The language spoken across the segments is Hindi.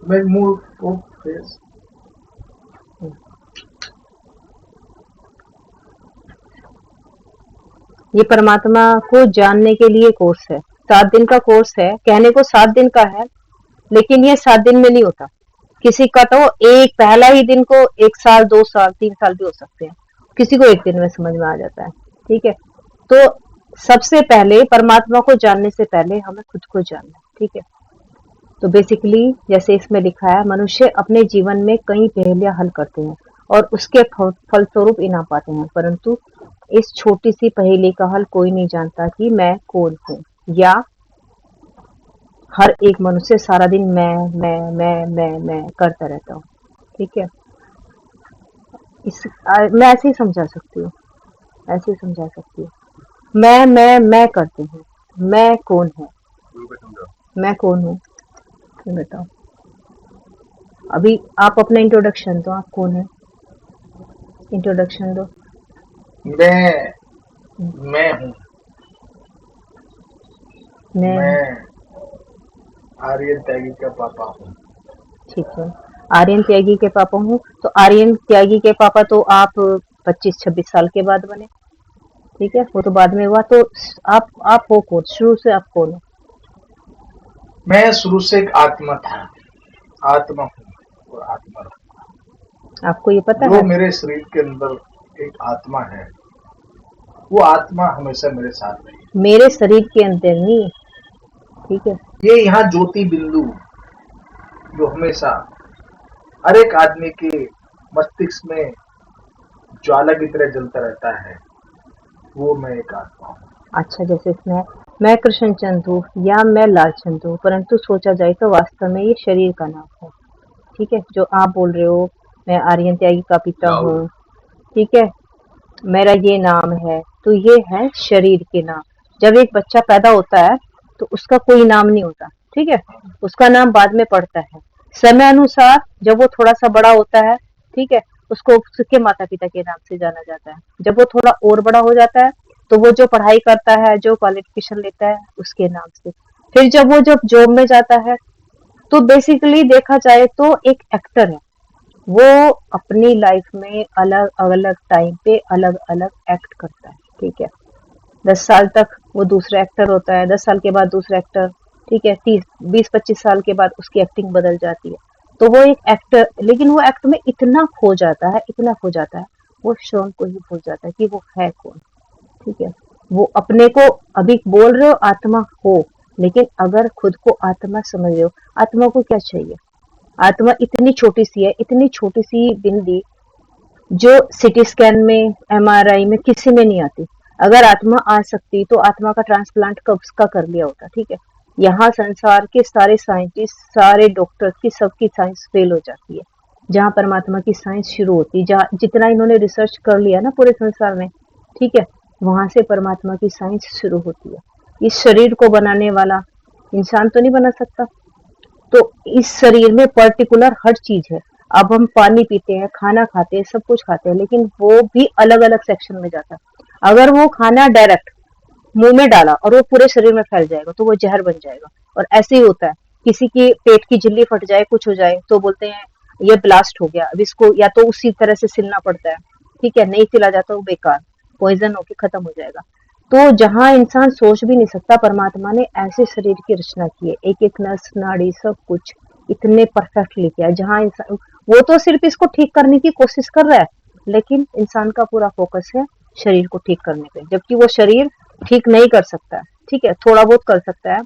Make more face. ये परमात्मा को जानने के लिए कोर्स है। 7 दिन का कोर्स है, कहने को 7 दिन का है, लेकिन ये 7 दिन में नहीं होता। किसी का तो एक पहला ही दिन को 1 साल, 2 साल, 3 साल भी हो सकते हैं। किसी को 1 दिन में समझ में आ जाता है। ठीक है? तो सबसे पहले परमात्मा को जानने से पहले हमें खुद को जानना है। ठीक है? तो बेसिकली जैसे इसमें लिखा है, मनुष्य अपने जीवन में कई पहेलियां हल करते हैं और उसके फलस्वरूप इनाम पाते हैं, परंतु इस छोटी सी पहेली का हल कोई नहीं जानता कि मैं कौन हूँ। या हर एक मनुष्य सारा दिन मैं करता रहता हूँ। ठीक है? मैं ऐसे ही समझा सकती हूँ, ऐसे ही समझा सकती हूँ। मैं करती हूँ। मैं कौन हूँ? मैं कौन हूँ? तुम बताओ। अभी आप अपना इंट्रोडक्शन दो, आप कौन है? इंट्रोडक्शन दो। मैं मैं हूँ। मैं मैं आर्यन त्यागी का पापा हूँ। ठीक है। आर्यन त्यागी के पापा हूँ, तो आर्यन त्यागी के पापा तो आप 25-26 साल के बाद बने। ठीक है, वो तो बाद में हुआ। तो आप हो कौन? शुरू से आप कौन हो? मैं शुरू से एक आत्मा था, आत्मा हूँ और आत्मा रहूंगा। आपको ये पता जो है? मेरे शरीर के अंदर एक आत्मा है, वो आत्मा हमेशा मेरे साथ रहेगी। मेरे शरीर के अंदर नहीं। ठीक है। ये यहाँ ज्योति बिंदु जो हमेशा हर एक आदमी के मस्तिष्क में ज्वाला की तरह जलता रहता है, वो मैं एक आत्मा हूँ। अच्छा, जैसे इसमें मैं कृष्ण चंद हूँ या मैं लालचंद हूँ, परंतु सोचा जाए तो वास्तव में ये शरीर का नाम है। ठीक है, जो आप बोल रहे हो, मैं आर्यन त्यागी का पिता हूँ। ठीक है, मेरा ये नाम है, तो ये है शरीर के नाम। जब एक बच्चा पैदा होता है तो उसका कोई नाम नहीं होता। ठीक है, उसका नाम बाद में पड़ता है समय अनुसार। जब वो थोड़ा सा बड़ा होता है, ठीक है, उसको उसके माता पिता के नाम से जाना जाता है। जब वो थोड़ा और बड़ा हो जाता है तो वो जो पढ़ाई करता है, जो क्वालिफिकेशन लेता है, उसके नाम से। फिर जब जॉब में जाता है, तो बेसिकली देखा जाए तो एक एक्टर है। वो अपनी लाइफ में अलग अलग टाइम पे अलग अलग एक्ट करता है। ठीक है, 10 साल तक वो दूसरा एक्टर होता है, 10 साल के बाद दूसरा एक्टर। ठीक है, 30, 20, 25 साल के बाद उसकी एक्टिंग बदल जाती है। तो वो एक एक्टर, लेकिन वो एक्ट में इतना खो जाता है, इतना खो जाता है, वो स्वयं को ही भूल जाता है कि वो है कौन। ठीक है, वो अपने को अभी बोल रहे हो आत्मा हो, लेकिन अगर खुद को आत्मा समझ रहे हो, आत्मा को क्या चाहिए? आत्मा इतनी छोटी सी है, इतनी छोटी सी बिंदी, जो सिटी स्कैन में, एमआरआई में किसी में नहीं आती। अगर आत्मा आ सकती तो आत्मा का ट्रांसप्लांट कब का कर लिया होता। ठीक है, यहाँ संसार के सारे साइंटिस्ट, सारे डॉक्टर्स की, सबकी साइंस फेल हो जाती है। जहाँ परमात्मा की साइंस शुरू होती है, जहाँ जितना इन्होंने रिसर्च कर लिया ना पूरे संसार में, ठीक है, वहां से परमात्मा की साइंस शुरू होती है। इस शरीर को बनाने वाला इंसान तो नहीं बना सकता। तो इस शरीर में पर्टिकुलर हर चीज है। अब हम पानी पीते हैं, खाना खाते हैं, सब कुछ खाते हैं, लेकिन वो भी अलग अलग सेक्शन में जाता है। अगर वो खाना डायरेक्ट मुंह में डाला और वो पूरे शरीर में फैल जाएगा तो वो जहर बन जाएगा। और ऐसे ही होता है, किसी की पेट की झिल्ली फट जाए, कुछ हो जाए, तो बोलते हैं ये ब्लास्ट हो गया। अब इसको या तो उसी तरह से सिलना पड़ता है। ठीक है, नहीं सिला जाता वो बेकार, पॉइजन होके खत्म हो जाएगा। तो जहाँ इंसान सोच भी नहीं सकता, परमात्मा ने ऐसे शरीर की रचना की है, एक एक नस नाड़ी सब कुछ इतने परफेक्टली किया है। जहाँ इंसान, वो तो सिर्फ इसको ठीक करने की कोशिश कर रहा है, लेकिन इंसान का पूरा फोकस है शरीर को ठीक करने पे, जबकि वो शरीर ठीक नहीं कर सकता है। ठीक है, थोड़ा बहुत कर सकता है।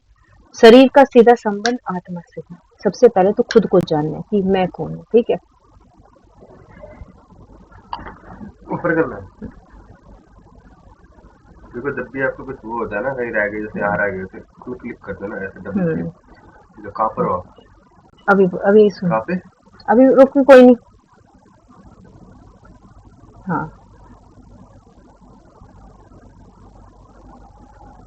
शरीर का सीधा संबंध आत्मा से है। सबसे पहले तो खुद को जानना है कि मैं कौन हूँ। ठीक है, ऊपर कर लो, देखो जब भी आपको कुछ वो होता है ना, कहीं रह गए, जैसे यहाँ रह गए, जैसे क्लिक कर दो ना, ऐसे डबल हम्म, क्लिक। कहाँ पर हो? अभी अभी सुन, कहाँ पे? अभी रुक, कोई नहीं। हाँ,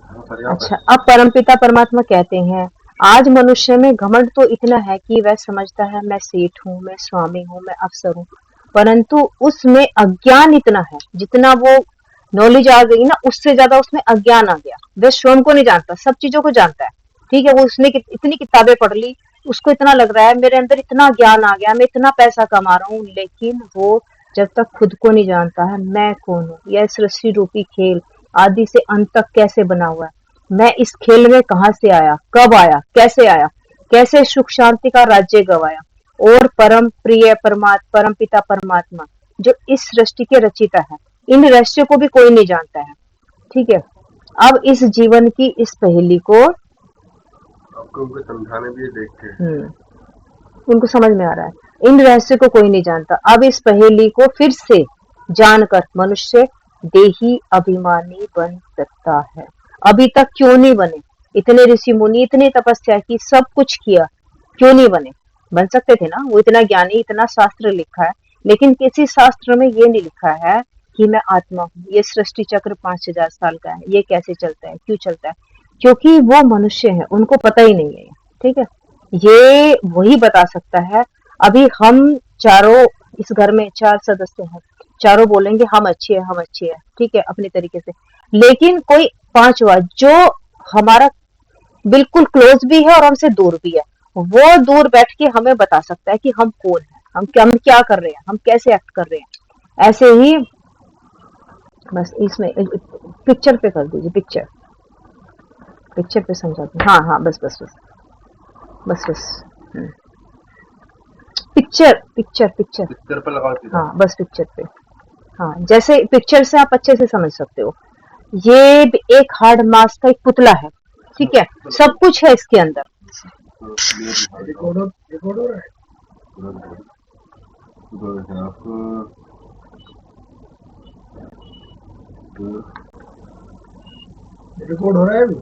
हाँ सर, यहाँ अच्छा, अब परमपिता परमात्मा कहते हैं, आज मनुष्य में घमंड तो इतना है कि वह समझता है मैं सेठ हूँ, मैं स्वामी हूँ, मैं अफसर हूँ, परंतु उसमें अज्ञान इतना है। जितना वो नॉलेज आ गई ना, उससे ज्यादा उसमें अज्ञान आ गया। वह स्वयं को नहीं जानता, सब चीजों को जानता है। ठीक है, वो उसने इतनी किताबें पढ़ ली, उसको इतना लग रहा है मेरे अंदर इतना ज्ञान आ गया, मैं इतना पैसा कमा रहा हूँ, लेकिन वो जब तक खुद को नहीं जानता है मैं कौन हूँ, यह सृष्टि रूपी खेल आदि से अंत तक कैसे बना हुआ है, मैं इस खेल में कहाँ से आया, कब आया, कैसे सुख शांति का राज्य गवाया, और परम प्रिय परम पिता परमात्मा जो इस सृष्टि के रचिता है, इन रहस्यों को भी कोई नहीं जानता है। ठीक है, अब इस जीवन की इस पहेली को आपको उनको समझाने भी देख के उनको समझ में आ रहा है, इन रहस्य को कोई नहीं जानता। अब इस पहेली को फिर से जानकर मनुष्य देही अभिमानी बन सकता है। अभी तक क्यों नहीं बने? इतने ऋषि मुनि, इतनी तपस्या की, सब कुछ किया, क्यों नहीं बने? बन सकते थे ना, वो इतना ज्ञानी, इतना शास्त्र लिखा है, लेकिन किसी शास्त्र में ये नहीं लिखा है कि मैं आत्मा हूँ, ये सृष्टि चक्र 5000 साल का है, ये कैसे चलता है, क्यों चलता है, क्योंकि वो मनुष्य है, उनको पता ही नहीं है। ठीक है, ये वही बता सकता है। अभी हम चारों इस घर में 4 सदस्य हैं, चारों बोलेंगे हम अच्छे हैं, हम अच्छे हैं, ठीक है, अपने तरीके से, लेकिन कोई 5वां जो हमारा बिल्कुल क्लोज भी है और हमसे दूर भी है, वो दूर बैठ के हमें बता सकता है कि हम कौन है, हम क्या कर रहे हैं, हम कैसे एक्ट कर रहे हैं। ऐसे ही बस इसमें पिक्चर पे कर दीजिए, पिक्चर पे समझा दीजिए। हाँ हाँ, बस पिक्चर पर लगा दीजिए। हाँ, बस पिक्चर पे। हाँ, जैसे पिक्चर से आप अच्छे से समझ सकते हो। ये एक हार्ड मास का एक पुतला है, ठीक है, सब कुछ है इसके अंदर। रिकॉर्ड हो रहा है। रिकॉर्ड हो रहा है अभी।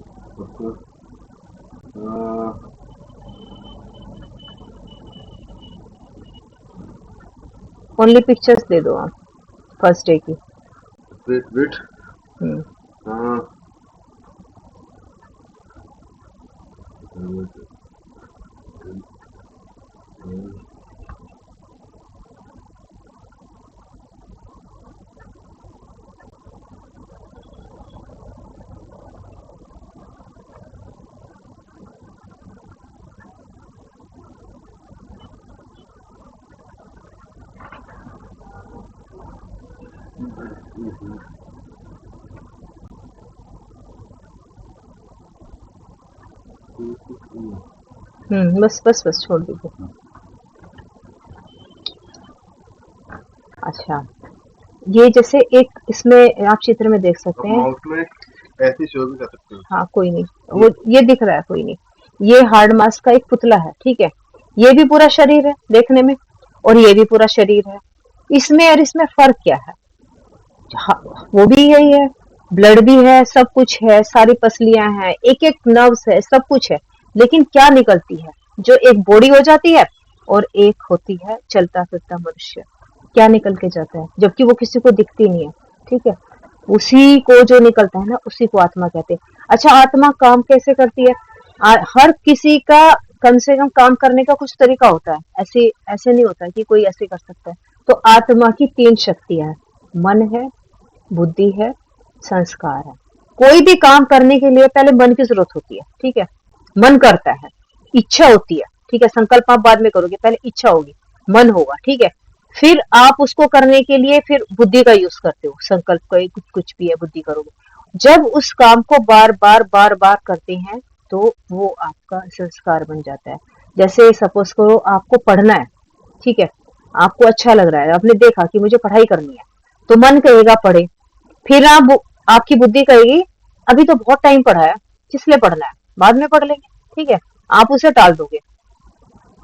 ओनली पिक्चर्स दे दो आप फर्स्ट डे की। वेट बस छोड़ दीजिए। अच्छा, ये जैसे एक इसमें आप चित्र में देख सकते हैं। माउस में ऐसी शो भी कर सकते हो। हाँ, कोई नहीं, वो ये दिख रहा है, कोई नहीं, ये हार्ड मास का एक पुतला है, ठीक है, ये भी पूरा शरीर है देखने में, और ये भी पूरा शरीर है। इसमें और इसमें फर्क क्या है? हाँ, वो भी यही है, ब्लड भी है, सब कुछ है, सारी पसलियां हैं, एक एक नर्व्स है, सब कुछ है, लेकिन क्या निकलती है? जो एक बॉडी हो जाती है और एक होती है चलता फिरता मनुष्य, क्या निकल के जाता है? जबकि वो किसी को दिखती नहीं है, ठीक है, उसी को जो निकलता है ना, उसी को आत्मा कहते हैं। अच्छा, आत्मा काम कैसे करती है? हर किसी का कम से कम काम करने का कुछ तरीका होता है, ऐसे ऐसे नहीं होता कि कोई ऐसे कर सकता है। तो आत्मा की 3 शक्तियां हैं, मन है, बुद्धि है, संस्कार है। कोई भी काम करने के लिए पहले मन की जरूरत होती है, ठीक है, मन करता है, इच्छा होती है, ठीक है, संकल्प आप बाद में करोगे, पहले इच्छा होगी, मन होगा, ठीक है, फिर आप उसको करने के लिए फिर बुद्धि का यूज करते हो, संकल्प का कुछ भी है, बुद्धि करोगे। जब उस काम को बार बार करते हैं तो वो आपका संस्कार बन जाता है। जैसे सपोज करो आपको पढ़ना है, ठीक है, आपको अच्छा लग रहा है, आपने देखा कि मुझे पढ़ाई करनी है, तो मन कहेगा पढ़े, फिर आपकी बुद्धि कहेगी अभी तो बहुत टाइम पढ़ा है, किस लिए पढ़ना है, बाद में पढ़ लेंगे, ठीक है, आप उसे टाल दोगे।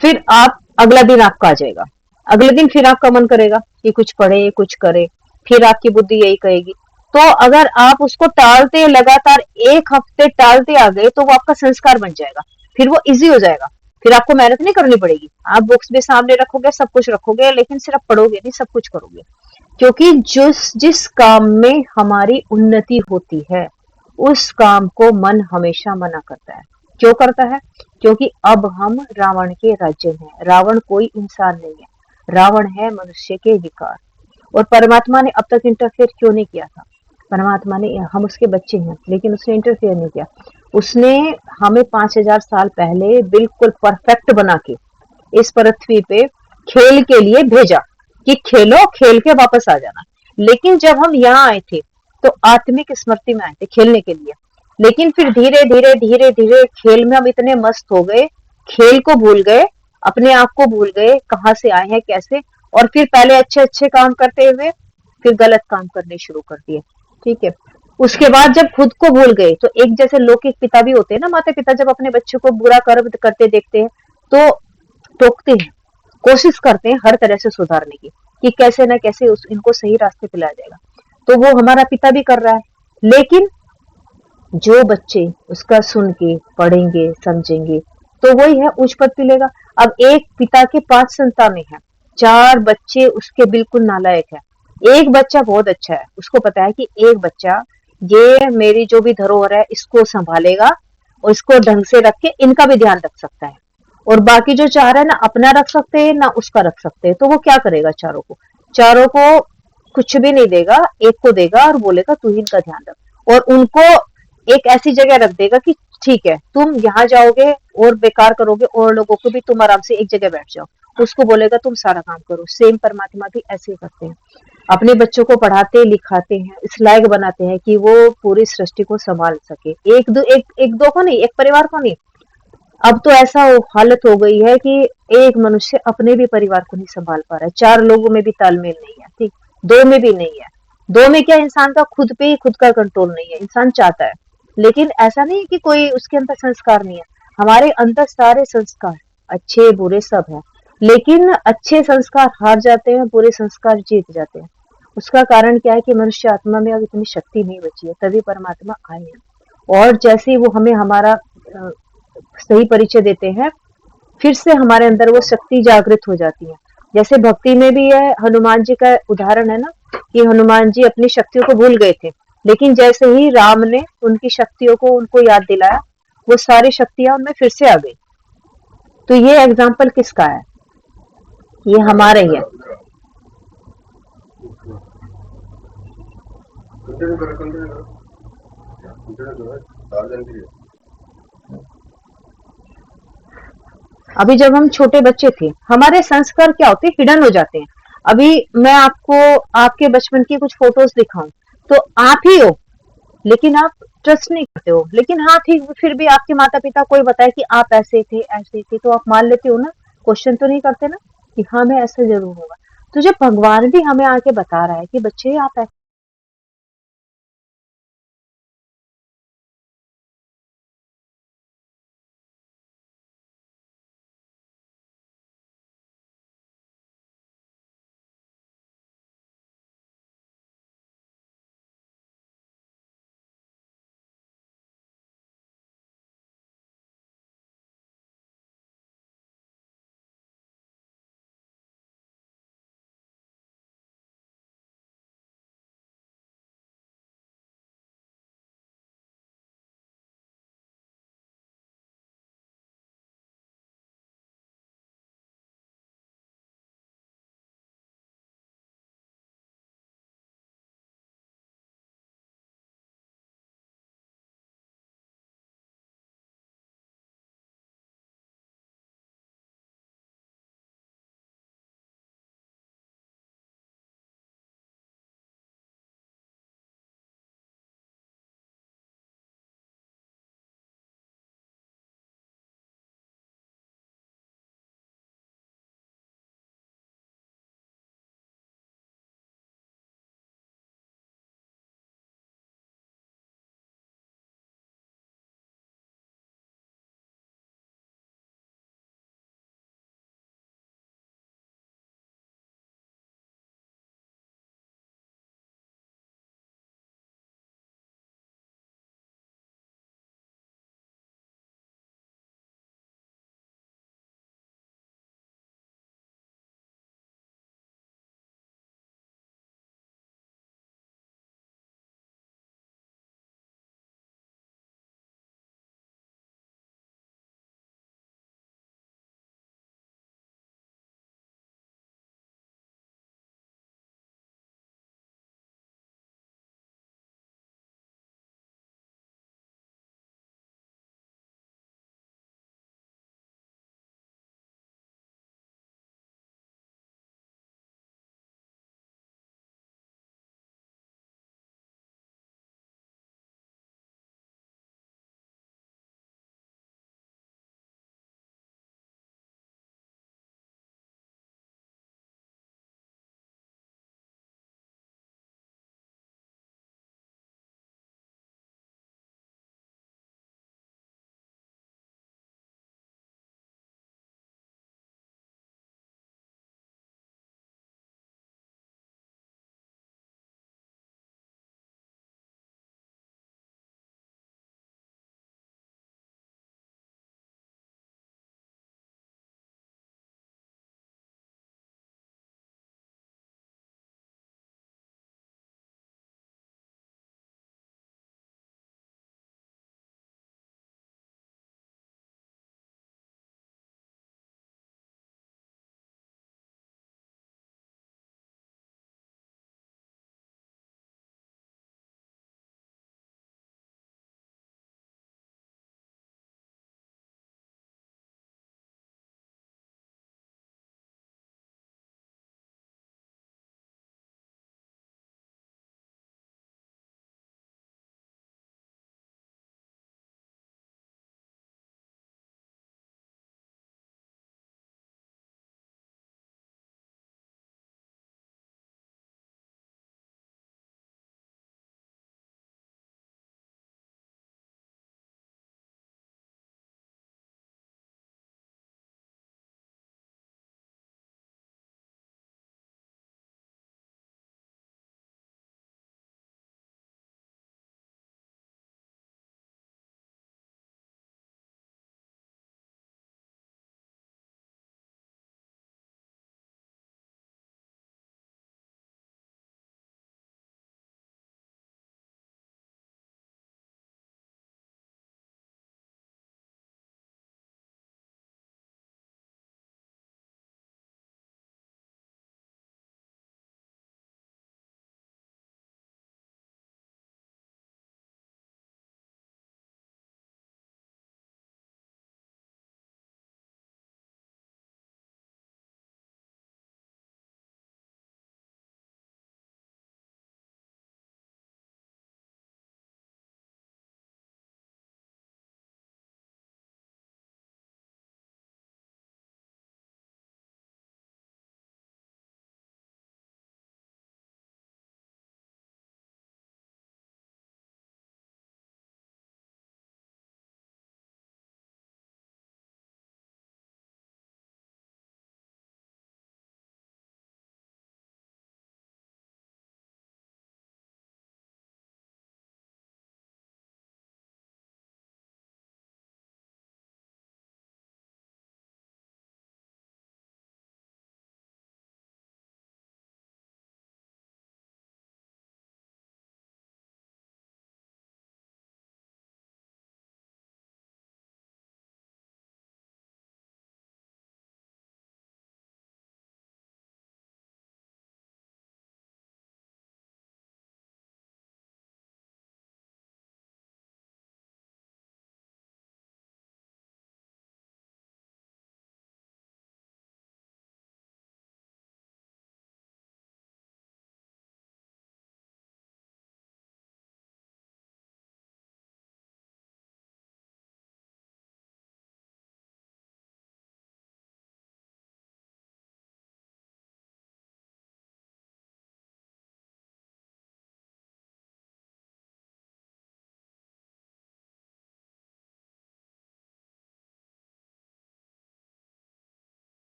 फिर आप अगला दिन आपका आ जाएगा, अगले दिन फिर आपका मन करेगा कि कुछ पढ़े, कुछ करे, फिर आपकी बुद्धि यही कहेगी। तो अगर आप उसको टालते लगातार 1 हफ्ते टालते आ गए तो वो आपका संस्कार बन जाएगा, फिर वो इजी हो जाएगा, फिर आपको मेहनत नहीं करनी पड़ेगी, आप बुक्स भी सामने रखोगे, सब कुछ रखोगे, लेकिन सिर्फ पढ़ोगे नहीं, सब कुछ करोगे। क्योंकि जिस काम में हमारी उन्नति होती है उस काम को मन हमेशा मना करता है। क्यों करता है? क्योंकि अब हम रावण के राज्य में हैं। रावण कोई इंसान नहीं है, रावण है मनुष्य के विकार। और परमात्मा ने अब तक इंटरफेयर क्यों नहीं किया था? परमात्मा ने, हम उसके बच्चे हैं, लेकिन उसने इंटरफेयर नहीं किया। उसने हमें 5000 साल पहले बिल्कुल परफेक्ट बना के इस पृथ्वी पे खेल के लिए भेजा कि खेलो, खेल के वापस आ जाना। लेकिन जब हम यहाँ आए थे तो आत्मिक स्मृति में आए थे खेलने के लिए। लेकिन फिर धीरे धीरे धीरे धीरे खेल में हम इतने मस्त हो गए, खेल को भूल गए, अपने आप को भूल गए, कहाँ से आए हैं कैसे, और फिर पहले अच्छे अच्छे काम करते हुए फिर गलत काम करने शुरू कर दिए। ठीक है, उसके बाद जब खुद को भूल गए तो एक जैसे लौकिक पिता भी होते हैं ना, माता पिता जब अपने बच्चों को बुरा कर्म करते देखते हैं तो टोकते हैं, कोशिश करते हैं हर तरह से सुधारने की कि कैसे ना कैसे इनको सही रास्ते पे लाया जाएगा। तो वो हमारा पिता भी कर रहा है। लेकिन जो बच्चे उसका सुन के पढ़ेंगे समझेंगे तो वही है उच्च पद पे लेगा। अब एक पिता के 5 संतानें हैं, 4 बच्चे उसके बिल्कुल नालायक है, एक बच्चा बहुत अच्छा है, उसको पता है कि एक बच्चा ये मेरी जो भी धरोहर है इसको संभालेगा और इसको ढंग से रख के इनका भी ध्यान रख सकता है, और बाकी जो 4 है ना अपना रख सकते हैं ना उसका रख सकते हैं। तो वो क्या करेगा, चारों को कुछ भी नहीं देगा, एक को देगा और बोलेगा तू ही इनका ध्यान रख, और उनको एक ऐसी जगह रख देगा कि ठीक है तुम यहाँ जाओगे और बेकार करोगे और लोगों को भी, तुम आराम से एक जगह बैठ जाओ, उसको बोलेगा तुम सारा काम करो। सेम परमात्मा भी ऐसे ही करते हैं, अपने बच्चों को पढ़ाते लिखाते हैं, इस लायक बनाते हैं कि वो पूरी सृष्टि को संभाल सके, एक दो को नहीं, एक परिवार को नहीं। अब तो ऐसा हालत हो गई है कि एक मनुष्य अपने भी परिवार को नहीं संभाल पा रहा है, 4 लोगों में भी तालमेल नहीं है, ठीक, 2 में भी नहीं है। 2 में क्या, इंसान का खुद पे ही खुद का कंट्रोल नहीं है, इंसान चाहता है लेकिन ऐसा नहीं है कि कोई उसके अंदर संस्कार नहीं है, हमारे अंदर सारे संस्कार अच्छे बुरे सब है, लेकिन अच्छे संस्कार हार जाते हैं, बुरे संस्कार जीत जाते हैं। उसका कारण क्या है कि मनुष्य आत्मा में अब इतनी शक्ति नहीं बची है, तभी परमात्मा आए हैं। और जैसे ही वो हमें हमारा सही परिचय देते हैं, फिर से हमारे अंदर वो शक्ति जागृत हो जाती है। जैसे भक्ति में भी है, हनुमान जी का उदाहरण है ना कि हनुमान जी अपनी शक्तियों को भूल गए थे, लेकिन जैसे ही राम ने उनकी शक्तियों को उनको याद दिलाया, वो सारी शक्तियां उनमें फिर से आ गई। तो ये एग्जाम्पल किसका है, ये हमारा ही है। अभी जब हम छोटे बच्चे थे हमारे संस्कार क्या होते, हिडन हो जाते हैं। अभी मैं आपको आपके बचपन की कुछ फोटोज दिखाऊं तो आप ही हो, लेकिन आप ट्रस्ट नहीं करते हो, लेकिन हाँ ठीक फिर भी आपके माता पिता कोई बताए कि आप ऐसे थे तो आप मान लेते हो ना, क्वेश्चन तो नहीं करते ना कि हाँ मैं ऐसे जरूर होगा। तो जब भगवान भी हमें आके बता रहा है कि बच्चे आप ऐसे